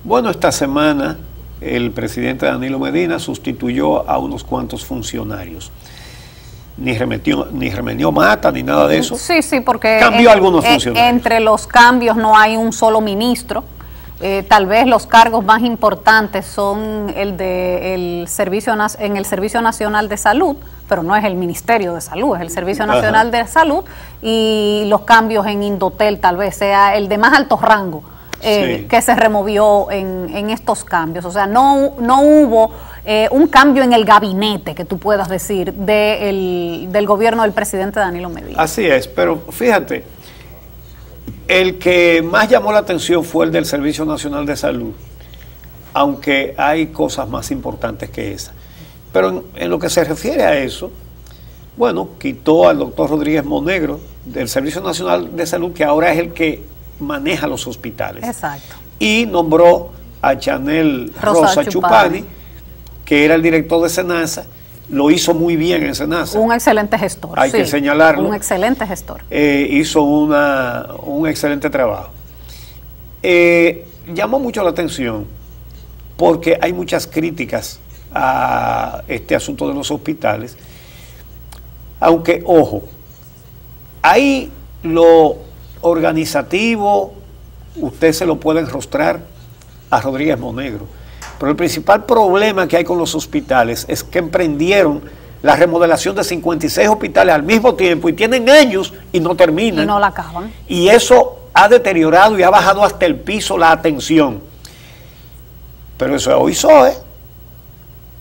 Bueno, esta semana el presidente Danilo Medina sustituyó a unos cuantos funcionarios. Ni remedió mata, ni nada de eso. Sí, sí, porque cambió algunos funcionarios. Entre los cambios no hay un solo ministro. Tal vez los cargos más importantes son el de en el Servicio Nacional de Salud, pero no es el Ministerio de Salud, es el Servicio Nacional de Salud, y los cambios en Indotel tal vez sea el de más alto rango que se removió en estos cambios. O sea, no hubo un cambio en el gabinete, que tú puedas decir, del gobierno del presidente Danilo Medina. Así es, pero fíjate, el que más llamó la atención fue el del Servicio Nacional de Salud, aunque hay cosas más importantes que esa. Pero en lo que se refiere a eso, bueno, quitó al doctor Rodríguez Monegro del Servicio Nacional de Salud, que ahora es el que maneja los hospitales. Exacto. Y nombró a Chanel Rosa Chupani, que era el director de SENASA. Lo hizo muy bien en SENASA. Un excelente gestor. Hay que señalarlo. Un excelente gestor. Hizo un excelente trabajo. Llamó mucho la atención porque hay muchas críticas a este asunto de los hospitales. Aunque, ojo, ahí lo organizativo usted se lo puede enrostrar a Rodríguez Monegro. Pero el principal problema que hay con los hospitales es que emprendieron la remodelación de 56 hospitales al mismo tiempo y tienen años y no terminan. Y no la acaban. Y eso ha deteriorado y ha bajado hasta el piso la atención. Pero eso es OISOE,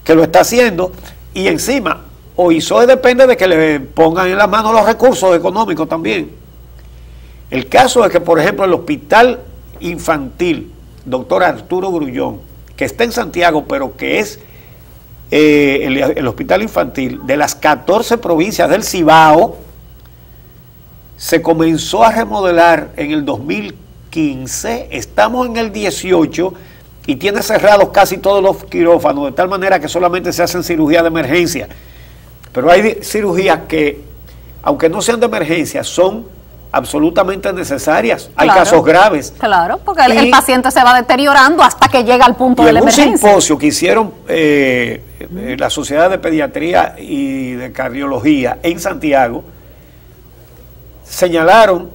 que lo está haciendo. Y encima, OISOE depende de que le pongan en la mano los recursos económicos también. El caso es que, por ejemplo, el hospital infantil, doctor Arturo Grullón, que está en Santiago, pero que es el hospital infantil de las 14 provincias del Cibao, se comenzó a remodelar en el 2015, estamos en el 18 y tiene cerrados casi todos los quirófanos, de tal manera que solamente se hacen cirugías de emergencia. Pero hay cirugías que, aunque no sean de emergencia, son absolutamente necesarias. Hay casos graves. Claro, porque el paciente se va deteriorando hasta que llega al punto de la emergencia. En un simposio que hicieron la Sociedad de Pediatría y de Cardiología en Santiago, señalaron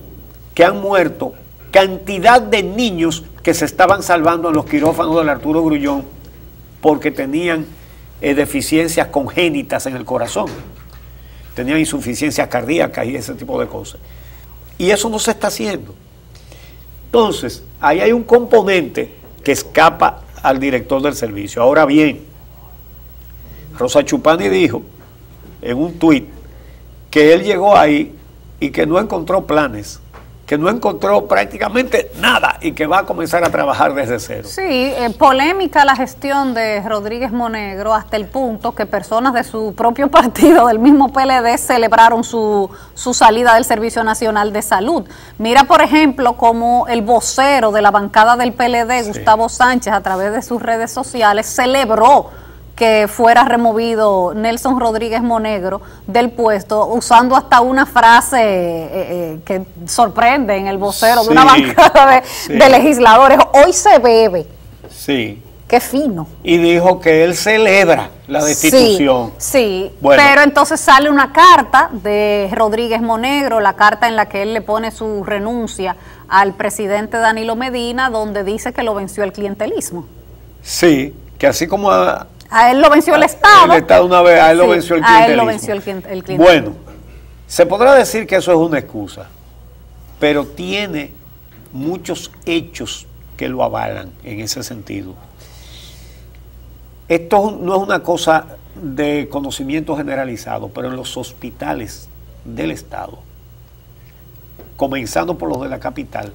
que han muerto cantidad de niños que se estaban salvando en los quirófanos del Arturo Grullón porque tenían deficiencias congénitas en el corazón, tenían insuficiencias cardíacas y ese tipo de cosas. Y eso no se está haciendo. Entonces, ahí hay un componente que escapa al director del servicio. Ahora bien, Rosa Chupani dijo en un tuit que él llegó ahí y que no encontró planes, que no encontró prácticamente nada y que va a comenzar a trabajar desde cero. Sí, polémica la gestión de Rodríguez Monegro hasta el punto que personas de su propio partido, del mismo PLD, celebraron su salida del Servicio Nacional de Salud. Mira, por ejemplo, como el vocero de la bancada del PLD, Gustavo Sánchez, a través de sus redes sociales, celebró que fuera removido Nelson Rodríguez Monegro del puesto, usando hasta una frase que sorprende en el vocero de una bancada de legisladores: hoy se bebe. Sí. Qué fino. Y dijo que él celebra la destitución. Sí, bueno. Pero entonces sale una carta de Rodríguez Monegro, la carta en la que él le pone su renuncia al presidente Danilo Medina, donde dice que lo venció el clientelismo. Sí, que así como a él lo venció el Estado. El Estado una vez, a él lo venció el clientelismo. A él lo venció el clientelismo. Bueno, se podrá decir que eso es una excusa, pero tiene muchos hechos que lo avalan en ese sentido. Esto no es una cosa de conocimiento generalizado, pero en los hospitales del Estado, comenzando por los de la capital,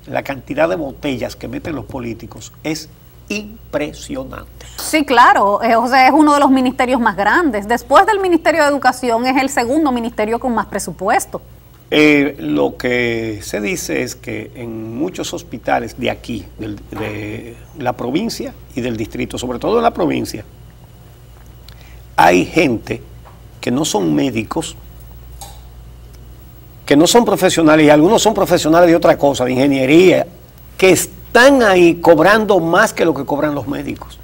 la cantidad de botellas que meten los políticos es impresionante. Sí, claro, o sea, es uno de los ministerios más grandes. Después del Ministerio de Educación es el segundo ministerio con más presupuesto. Lo que se dice es que en muchos hospitales de aquí, de la provincia y del distrito, sobre todo en la provincia, hay gente que no son médicos, que no son profesionales, y algunos son profesionales de otra cosa, de ingeniería, que están ahí cobrando más que lo que cobran los médicos.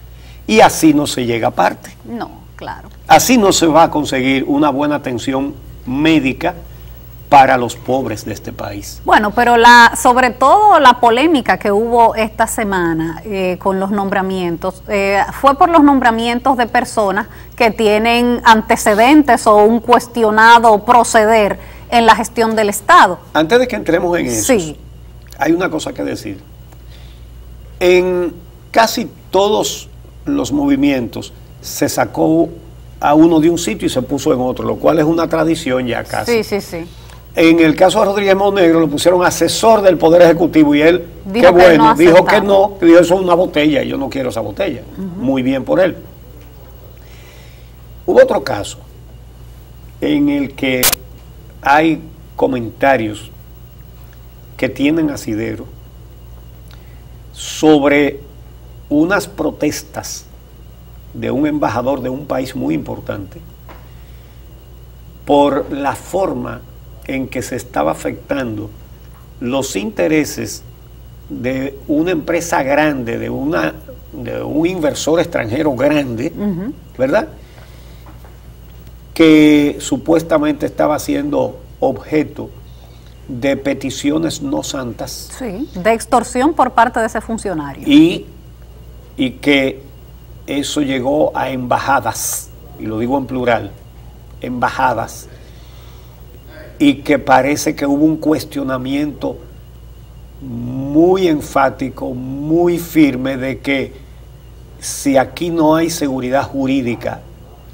Y así no se llega a parte. No, claro. Así no se va a conseguir una buena atención médica para los pobres de este país. Bueno, pero sobre todo la polémica que hubo esta semana con los nombramientos, fue por los nombramientos de personas que tienen antecedentes o un cuestionado proceder en la gestión del Estado. Antes de que entremos en eso, Sí. hay una cosa que decir. En casi todos los movimientos se sacó a uno de un sitio y se puso en otro, lo cual es una tradición ya casi. Sí, sí, sí. En el caso de Rodríguez Monegro lo pusieron asesor del Poder Ejecutivo y él, Dijo qué que bueno, no dijo que aceptaba. no, que dijo eso es una botella y yo no quiero esa botella. Muy bien por él. Hubo otro caso en el que hay comentarios que tienen asidero sobre unas protestas de un embajador de un país muy importante por la forma en que se estaba afectando los intereses de una empresa grande, de un inversor extranjero grande, ¿verdad? Que supuestamente estaba siendo objeto de peticiones no santas. Sí, de extorsión por parte de ese funcionario. Y que eso llegó a embajadas, y lo digo en plural, embajadas, y que parece que hubo un cuestionamiento muy enfático, muy firme de que si aquí no hay seguridad jurídica,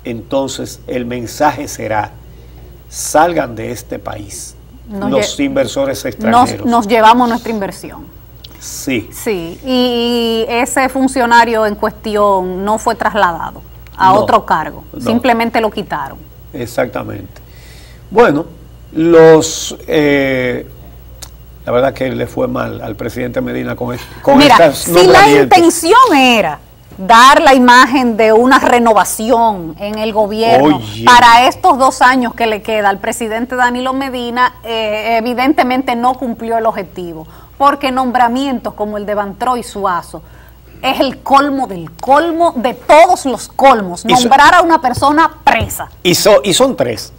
entonces el mensaje será: salgan de este país los inversores extranjeros. Nos llevamos nuestra inversión. Sí. Sí, y ese funcionario en cuestión no fue trasladado a otro cargo, simplemente lo quitaron. Exactamente. Bueno, la verdad que le fue mal al presidente Medina con Mira, estos si la intención era dar la imagen de una renovación en el gobierno para estos 2 años que le queda al presidente Danilo Medina, evidentemente no cumplió el objetivo, porque nombramientos como el de Vantroy Suazo es el colmo del colmo de todos los colmos, nombrar a una persona presa. Y son 3.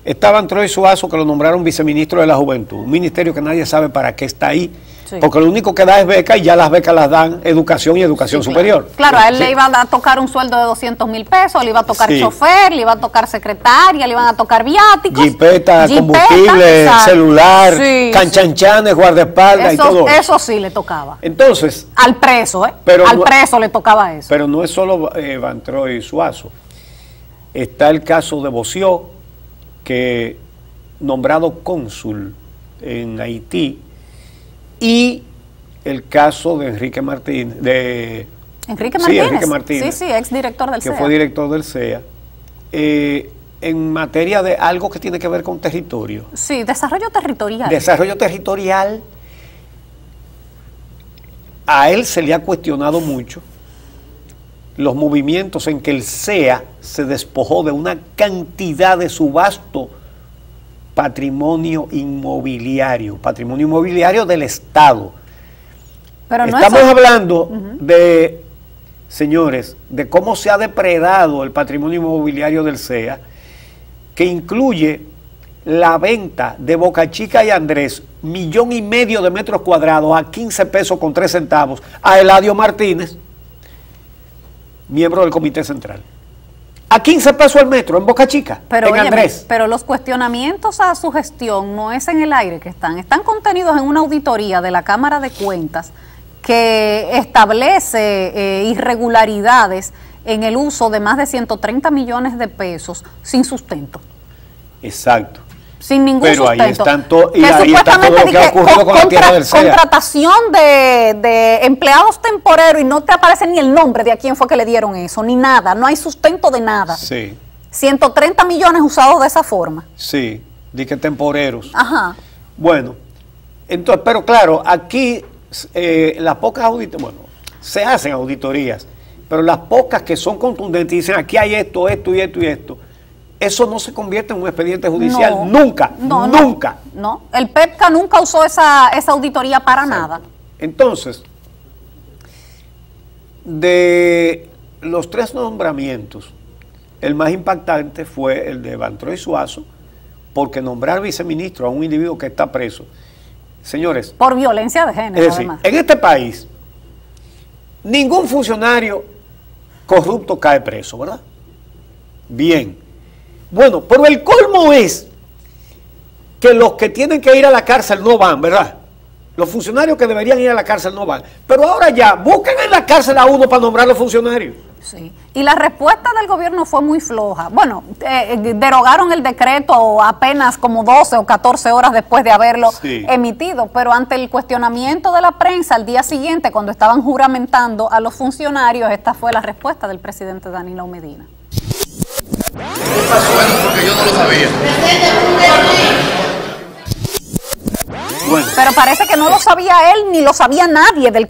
Estaba Vantroy Suazo, que lo nombraron viceministro de la Juventud, un ministerio que nadie sabe para qué está ahí. Sí. Porque lo único que da es beca y ya las becas las dan educación y educación superior. Claro, a él le iban a tocar un sueldo de 200,000 pesos, le iba a tocar chofer, le iba a tocar secretaria, le iban a tocar viáticos. Jipeta, combustible, celular, canchanchanes, guardaespaldas y todo eso. Eso sí le tocaba. Entonces. Al preso, preso le tocaba eso. Pero no es solo Vantroy Suazo. Está el caso de Boció, que nombrado cónsul en Haití, y el caso de Enrique Martínez, Enrique Martínez, sí, exdirector del CEA. Que fue director del CEA, en materia de algo que tiene que ver con territorio. Sí, desarrollo territorial. Desarrollo territorial. A él se le ha cuestionado mucho los movimientos en que el CEA se despojó de una cantidad de su vasto patrimonio inmobiliario del Estado. Pero no estamos hablando de, señores, de cómo se ha depredado el patrimonio inmobiliario del CEA, que incluye la venta de Boca Chica y Andrés, 1,5 millones de metros cuadrados a 15 pesos con 3 centavos, a Eladio Martínez, miembro del Comité Central. A 15 pesos el metro en Boca Chica, en Andrés. Pero los cuestionamientos a su gestión no es en el aire que están contenidos en una auditoría de la Cámara de Cuentas que establece irregularidades en el uso de más de 130 millones de pesos sin sustento. Exacto. Sin ningún pero sustento. Ahí están y ahí está todo lo que ha ocurrido con la tierra del CEA. Contratación de empleados temporeros y no te aparece ni el nombre de a quién fue que le dieron eso, ni nada, no hay sustento de nada. Sí. 130 millones usados de esa forma. Sí, di que temporeros. Ajá. Bueno, entonces, pero claro, aquí las pocas auditorías, bueno, se hacen auditorías, pero las pocas que son contundentes y dicen aquí hay esto, esto y esto y esto, eso no se convierte en un expediente judicial, nunca. No, el PEPCA nunca usó esa auditoría para nada. Entonces, de los 3 nombramientos, el más impactante fue el de Vantroy Suazo, porque nombrar viceministro a un individuo que está preso, señores, por violencia de género, es decir, además. en este país, ningún funcionario corrupto cae preso, ¿verdad? Bien. Bueno, pero el colmo es que los que tienen que ir a la cárcel no van, ¿verdad? Los funcionarios que deberían ir a la cárcel no van. Pero ahora ya, busquen en la cárcel a uno para nombrar a los funcionarios. Sí. Y la respuesta del gobierno fue muy floja. Bueno, derogaron el decreto apenas como 12 o 14 horas después de haberlo emitido, pero ante el cuestionamiento de la prensa al día siguiente, cuando estaban juramentando a los funcionarios, esta fue la respuesta del presidente Danilo Medina. ¿Qué pasó? Bueno, porque yo no lo sabía. Bueno. Pero parece que no lo sabía él ni lo sabía nadie de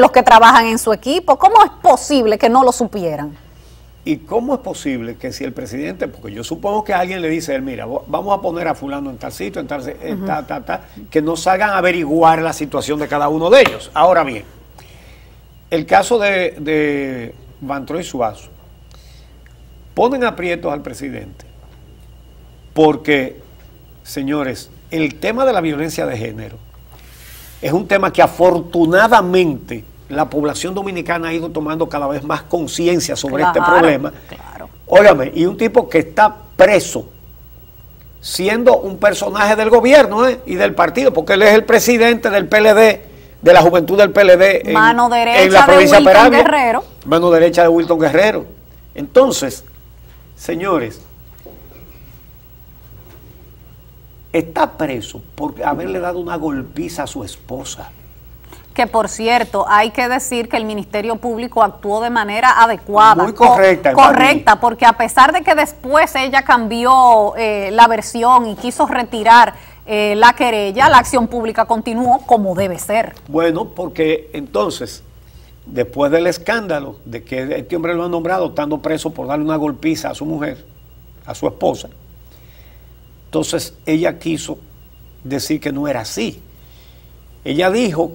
los que trabajan en su equipo. ¿Cómo es posible que no lo supieran? ¿Y cómo es posible que si el presidente, porque yo supongo que alguien le dice a él, mira, vamos a poner a fulano en tal sitio, en tal, que no salgan a averiguar la situación de cada uno de ellos? Ahora bien, el caso de Vantroy Suazo, ponen aprietos al presidente porque, señores, el tema de la violencia de género es un tema que afortunadamente la población dominicana ha ido tomando cada vez más conciencia sobre este problema. Claro. Óigame, y un tipo que está preso siendo un personaje del gobierno y del partido, porque él es el presidente del PLD, de la juventud del PLD mano derecha en la provincia de de Wilton Peravia, Guerrero. Mano derecha de Wilton Guerrero. Entonces, señores, está preso por haberle dado una golpiza a su esposa. Que por cierto, hay que decir que el Ministerio Público actuó de manera adecuada. Muy correcta. Correcta, porque a pesar de que después ella cambió la versión y quiso retirar la querella, la acción pública continuó como debe ser. Bueno, porque entonces, después del escándalo de que este hombre lo ha nombrado estando preso por darle una golpiza a su mujer, a su esposa, entonces ella quiso decir que no era así. Ella dijo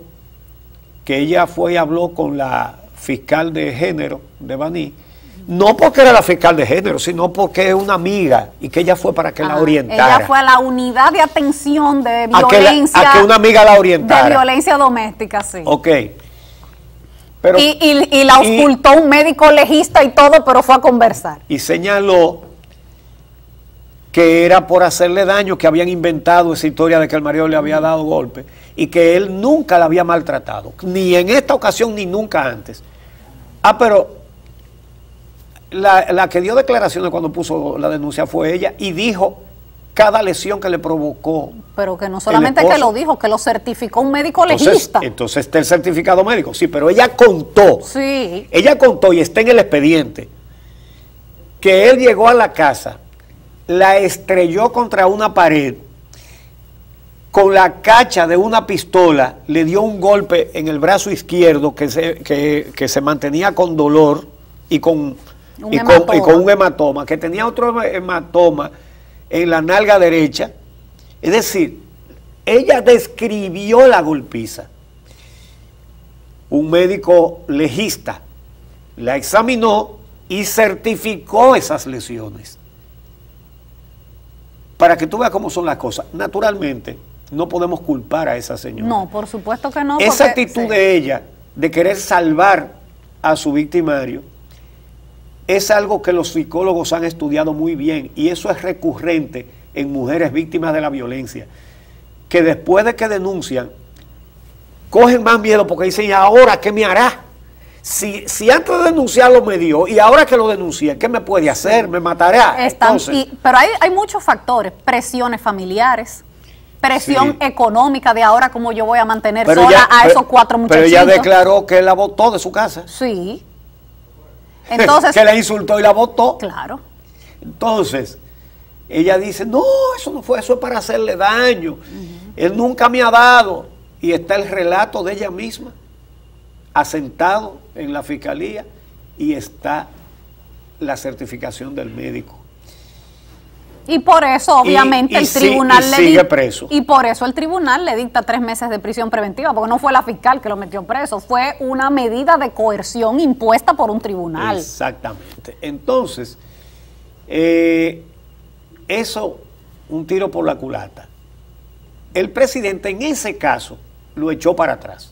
que ella fue y habló con la fiscal de género de Baní, no porque era la fiscal de género, sino porque es una amiga y que ella fue para que la orientara. Ella fue a la unidad de atención de violencia. A que una amiga la orientara. De violencia doméstica, sí. Ok. Pero, y la auscultó un médico legista y todo, pero fue a conversar. Y señaló que era por hacerle daño, que habían inventado esa historia de que el marido le había dado golpe y que él nunca la había maltratado, ni en esta ocasión ni nunca antes. Pero la que dio declaraciones cuando puso la denuncia fue ella y dijo cada lesión que le provocó. Pero que no solamente que lo dijo, que lo certificó un médico legista. Entonces está el certificado médico, sí, pero ella contó. Sí. Ella contó y está en el expediente que él llegó a la casa, la estrelló contra una pared, con la cacha de una pistola le dio un golpe en el brazo izquierdo que se mantenía con dolor y con un hematoma, que tenía otro hematoma en la nalga derecha. Es decir, ella describió la golpiza. Un médico legista la examinó y certificó esas lesiones. Para que tú veas cómo son las cosas. Naturalmente, no podemos culpar a esa señora. No, por supuesto que no. Esa actitud de ella, de querer salvar a su victimario, es algo que los psicólogos han estudiado muy bien y eso es recurrente en mujeres víctimas de la violencia, que después de que denuncian, cogen más miedo porque dicen, ¿y ahora qué me hará? Si antes de denunciarlo me dio y ahora que lo denuncié, ¿qué me puede hacer? ¿Me matará? Pero hay muchos factores, presiones familiares, presión económica de ahora cómo yo voy a mantener a esos 4 muchachitos. Pero ella declaró que la botó de su casa. Sí. Entonces, que la insultó y la botó. Claro. Entonces, ella dice, no, eso no fue, eso es para hacerle daño. Él nunca me ha dado. Y está el relato de ella misma, asentado en la fiscalía, y está la certificación del médico. Y por eso, obviamente, el tribunal sigue preso. Y por eso el tribunal le dicta 3 meses de prisión preventiva, porque no fue la fiscal que lo metió preso, fue una medida de coerción impuesta por un tribunal. Exactamente. Entonces, eso, un tiro por la culata. El presidente en ese caso lo echó para atrás.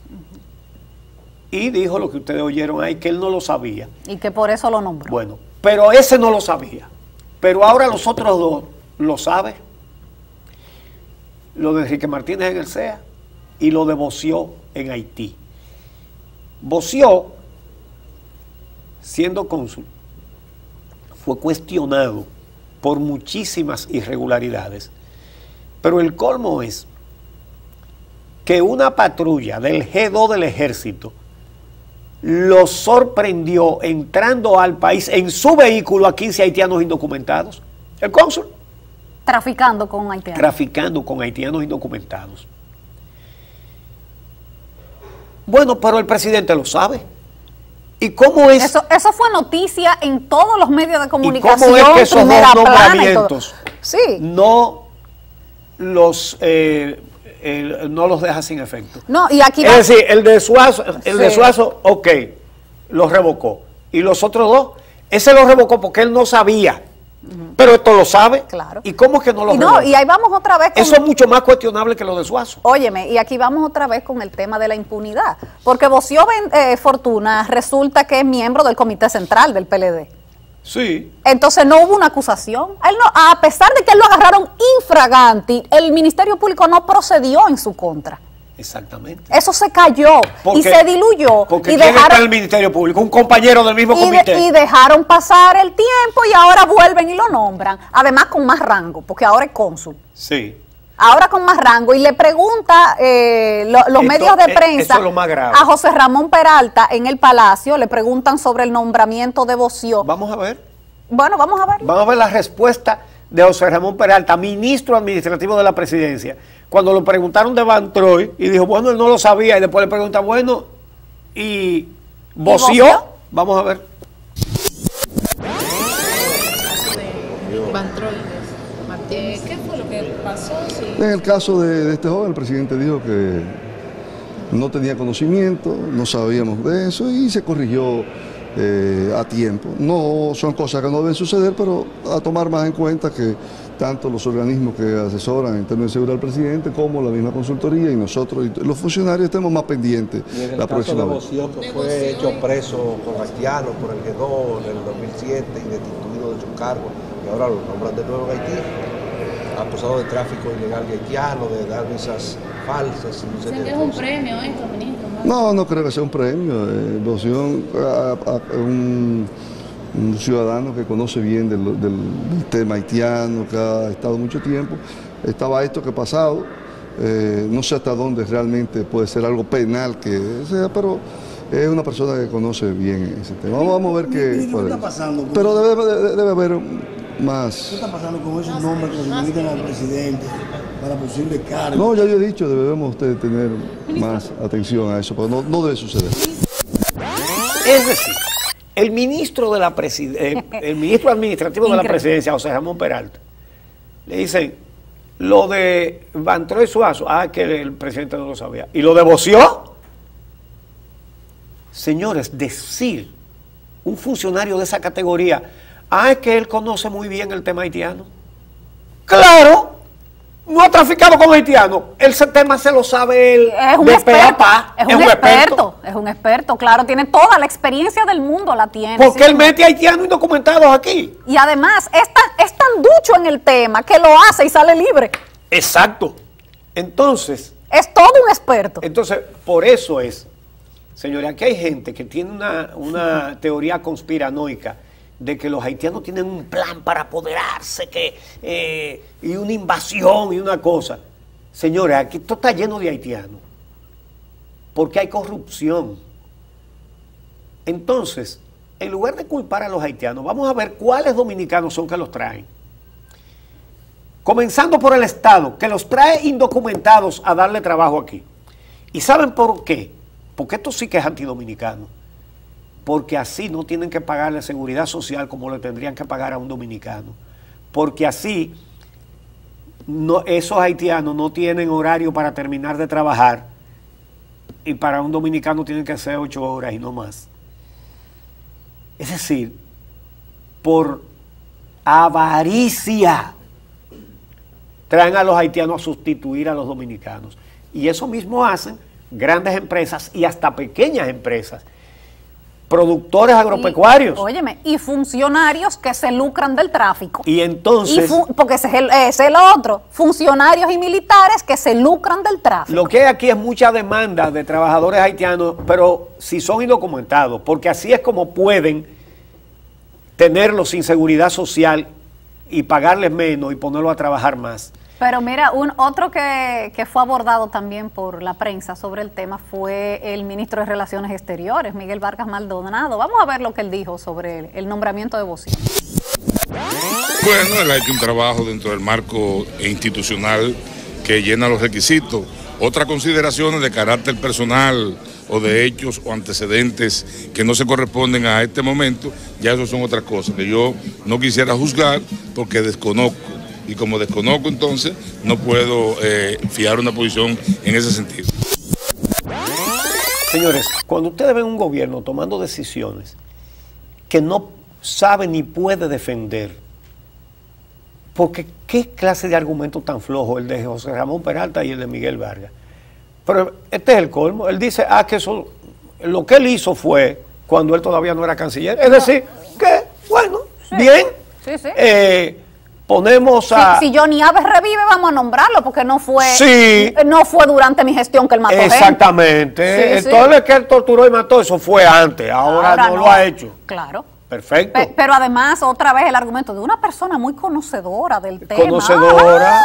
Y dijo lo que ustedes oyeron ahí, que él no lo sabía. Y que por eso lo nombró. Bueno, pero ese no lo sabía. Pero ahora los otros dos lo saben. Lo de Enrique Martínez en el CEA y lo de Boció en Haití. Boció, siendo cónsul, fue cuestionado por muchísimas irregularidades. Pero el colmo es que una patrulla del G2 del ejército lo sorprendió entrando al país en su vehículo a 15 haitianos indocumentados. El cónsul. Traficando con haitianos. Traficando con haitianos indocumentados. Bueno, pero el presidente lo sabe. ¿Y cómo es? Eso fue noticia en todos los medios de comunicación. ¿Y cómo es que esos dos nombramientos sí, no los deja sin efecto? No, y aquí es decir, el de Suazo, ok, lo revocó. Y los otros dos, ese lo revocó porque él no sabía. Pero esto lo sabe. Claro. ¿Y cómo es que no lo revoca? Y ahí vamos otra vez con... Eso es mucho más cuestionable que lo de Suazo. Óyeme, y aquí vamos otra vez con el tema de la impunidad. Porque Boció Fortuna resulta que es miembro del Comité Central del PLD. Sí. Entonces no hubo una acusación. Él no, a pesar de que él lo agarraron infraganti, el Ministerio Público no procedió en su contra. Exactamente. Eso se cayó y se diluyó. Porque y ¿quién dejaron, está en el Ministerio Público? Un compañero del mismo comité. Y dejaron pasar el tiempo y ahora vuelven y lo nombran. Además con más rango, porque ahora es cónsul. Sí. Ahora con más rango. Y le pregunta los medios de prensa a José Ramón Peralta en el Palacio, le preguntan sobre el nombramiento de Boció. Vamos a ver. Bueno, vamos a ver. Vamos a ver la respuesta de José Ramón Peralta, ministro administrativo de la presidencia, cuando lo preguntaron de Van Troy, y dijo, bueno, él no lo sabía, y después le pregunta, bueno, ¿y Boció? Vamos a ver. Van Troy, Martínez, ¿qué fue lo que pasó? Sí. En el caso de este joven, el presidente dijo que no tenía conocimiento, no sabíamos de eso, y se corrigió a tiempo. No son cosas que no deben suceder, pero a tomar más en cuenta que tanto los organismos que asesoran en términos de seguridad al presidente como la misma consultoría y nosotros y los funcionarios estemos más pendientes la próxima vez. Y en el caso de Boció, que fue hecho preso con haitianos por el G2 en el 2007 y destituido de sus cargos y ahora lo nombran de nuevo en Haití, acusado de tráfico ilegal de haitianos, de dar visas falsas. ¿Dicen que es un premio esto, ministro? No creo que sea un premio. Boció un ciudadano que conoce bien del tema haitiano, que ha estado mucho tiempo. Estaba esto que ha pasado. No sé hasta dónde realmente puede ser algo penal que sea, pero es una persona que conoce bien ese tema. Vamos a ver qué está pasando. Pero debe haber más. ¿Qué está pasando con esos nombres que se comunican al presidente para posibles cargos? No, ya yo he dicho, debemos tener más atención a eso, pero no debe suceder. Es decir, el ministro de la el ministro administrativo de la presidencia, José Ramón Peralta, le dicen lo de Van Troy Suazo, que el presidente no lo sabía, y lo de Boció. Señores, decir un funcionario de esa categoría, es que él conoce muy bien el tema haitiano. Claro, no ha traficado con haitianos. Ese tema se lo sabe él. Es un experto. Es un experto, claro. Tiene toda la experiencia del mundo, la tiene. Porque él mete haitianos indocumentados aquí. Y además es tan ducho en el tema que lo hace y sale libre. Exacto. Entonces. Es todo un experto. Entonces, por eso es, señores, aquí hay gente que tiene una teoría conspiranoica de que los haitianos tienen un plan para apoderarse, y una invasión y una cosa. Señores, aquí esto está lleno de haitianos, porque hay corrupción. Entonces, en lugar de culpar a los haitianos, vamos a ver cuáles dominicanos son que los traen. Comenzando por el Estado, que los trae indocumentados a darle trabajo aquí. ¿Y saben por qué? Porque esto sí que es antidominicano. Porque así no tienen que pagarle seguridad social como le tendrían que pagar a un dominicano. porque así esos haitianos no tienen horario para terminar de trabajar y para un dominicano tienen que ser 8 horas y no más. Es decir, por avaricia traen a los haitianos a sustituir a los dominicanos. Y eso mismo hacen grandes empresas y hasta pequeñas empresas, productores agropecuarios. Óyeme, y funcionarios que se lucran del tráfico. Y entonces, porque ese es el otro, funcionarios y militares que se lucran del tráfico. lo que hay aquí es mucha demanda de trabajadores haitianos, pero si son indocumentados, porque así es como pueden tenerlos sin seguridad social y pagarles menos y ponerlos a trabajar más. Pero mira, otro que fue abordado también por la prensa sobre el tema fue el ministro de Relaciones Exteriores, Miguel Vargas Maldonado. Vamos a ver lo que él dijo sobre el nombramiento de vocero. Bueno, él ha hecho un trabajo dentro del marco institucional que llena los requisitos. Otras consideraciones de carácter personal o de hechos o antecedentes que no se corresponden a este momento, ya eso son otras cosas que yo no quisiera juzgar porque desconozco. Y como desconozco, entonces no puedo fiar una posición en ese sentido. Señores, cuando ustedes ven un gobierno tomando decisiones que no sabe ni puede defender, porque qué clase de argumento tan flojo el de José Ramón Peralta y el de Miguel Vargas. Pero este es el colmo. Él dice, que eso, lo que él hizo fue cuando él todavía no era canciller. Es decir, que, bueno, sí, bien. Sí, sí. Ponemos a... Si Johnny Aves revive, vamos a nombrarlo, porque no fue durante mi gestión que él mató gente. Exactamente. Sí, Entonces el que él torturó y mató, eso fue antes. Ahora no lo ha hecho. Claro. Perfecto. Pero además, otra vez el argumento de una persona muy conocedora del tema. Conocedora.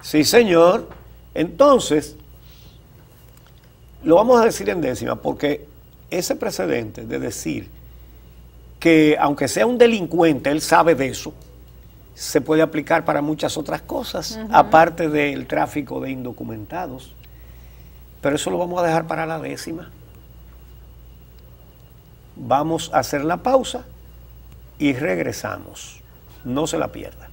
Sí, señor. Entonces, lo vamos a decir en décima, porque ese precedente de decir que aunque sea un delincuente, él sabe de eso, se puede aplicar para muchas otras cosas, aparte del tráfico de indocumentados. Pero eso lo vamos a dejar para la décima. Vamos a hacer la pausa y regresamos. No se la pierda.